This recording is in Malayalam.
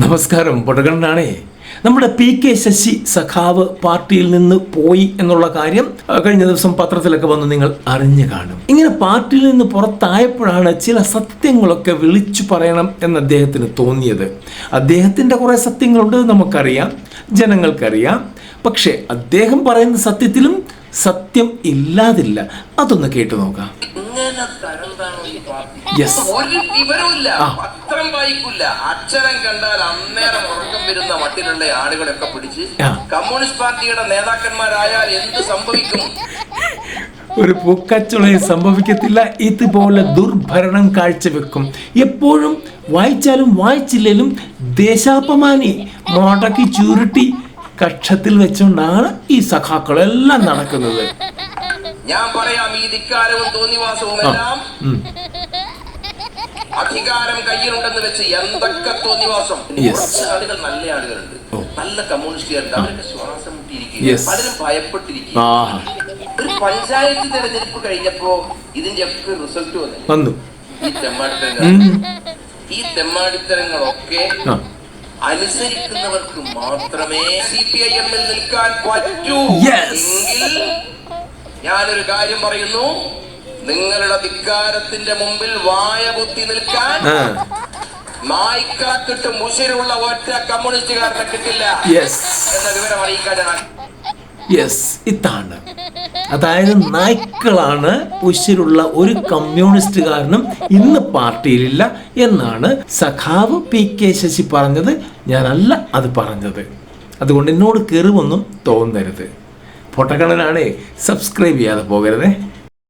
നമസ്കാരം. പൊട്ടകണ്ണനാണേ. നമ്മുടെ PK ശശി സഖാവ് പാർട്ടിയിൽ നിന്ന് പോയി എന്നുള്ള കാര്യം കഴിഞ്ഞ ദിവസം പത്രത്തിലൊക്കെ വന്ന് നിങ്ങൾ അറിഞ്ഞു കാണും. ഇങ്ങനെ പാർട്ടിയിൽ നിന്ന് പുറത്തായപ്പോഴാണ് ചില സത്യങ്ങളൊക്കെ വിളിച്ചു പറയണം എന്ന് അദ്ദേഹത്തിന് തോന്നിയത്. അദ്ദേഹത്തിൻ്റെ കുറേ സത്യങ്ങളുണ്ട്, നമുക്കറിയാം, ജനങ്ങൾക്കറിയാം. പക്ഷേ അദ്ദേഹം പറയുന്ന സത്യത്തിലും സത്യം ഇല്ലാതില്ല. അതൊന്ന് കേട്ടു നോക്കാം. ഒരു വിവരമില്ല, പത്രം വായിക്കില്ല, അക്ഷരം കണ്ടാൽ അന്നേരം ഉറക്കം വരുന്ന മട്ടിലുള്ള ആളുകളൊക്കെ പിടിച്ച് കമ്മ്യൂണിസ്റ്റ് പാർട്ടിയുടെ നേതാക്കന്മാരായാൽ എന്ത് സംഭവിക്കും? ഒരു പൂക്കച്ചുളയും സംഭവിക്കത്തില്ല. ഇതുപോലെ ദുർഭരണം കാഴ്ചവെക്കും. എപ്പോഴും വായിച്ചാലും വായിച്ചില്ലേലും ദേശാപമാനി മോടക്കി ചുരുട്ടി കക്ഷത്തിൽ വെച്ചുകൊണ്ടാണ് ഈ സഖാക്കളെല്ലാം നടക്കുന്നത്. ഞാൻ പറയാം, ഈ ധിക്കാരവും തോന്നിവാസവും എല്ലാം അധികാരം കയ്യിലുണ്ടെന്ന് വെച്ച് എന്തൊക്കെ തോന്നിവാസം. കുറച്ച് ആളുകൾ നല്ല ആളുകളുണ്ട്, നല്ല കമ്മ്യൂണിസ്റ്റുകാരുണ്ട്, അവരൊക്കെ ശ്വാസം മുട്ടിയിരിക്കുക, പലരും ഭയപ്പെട്ടിരിക്കുക. ഒരു പഞ്ചായത്ത് തെരഞ്ഞെടുപ്പ് കഴിഞ്ഞപ്പോ ഇതിന്റെ ഒക്കെ റിസൾട്ട് വന്നു. ഈ തെമ്മാടിത്തരങ്ങളൊക്കെ അനുസരിക്കുന്നവർക്ക് മാത്രമേ CPIM-ൽ നിൽക്കാൻ പറ്റൂ. എങ്കിൽ ഞാനൊരു കാര്യം പറയുന്നു, നിങ്ങളുടെ ധിക്കാരത്തിന്റെ മുമ്പിൽ വായ പൊത്തി നിൽക്കാൻ നായ്ക്കളെ കിട്ടും, മുഷിരുള്ള ഒറ്റ കമ്മ്യൂണിസ്റ്റുകാരനെ കിട്ടില്ല എന്ന വിവരം അറിയിക്കാൻ. ഇതാണ്, അതായത് നായ്ക്കളാണ് ഉശിരുള്ള ഒരു കമ്മ്യൂണിസ്റ്റുകാരനും ഇന്ന് പാർട്ടിയിലില്ല എന്നാണ് സഖാവ് PK ശശി പറഞ്ഞത്. ഞാനല്ല അത് പറഞ്ഞത്. അതുകൊണ്ട് എന്നോട് കെറിവൊന്നും തോന്നരുത്. പൊട്ടക്കണ്ണനാണേ. സബ്സ്ക്രൈബ് ചെയ്യാതെ പോകരുതേ.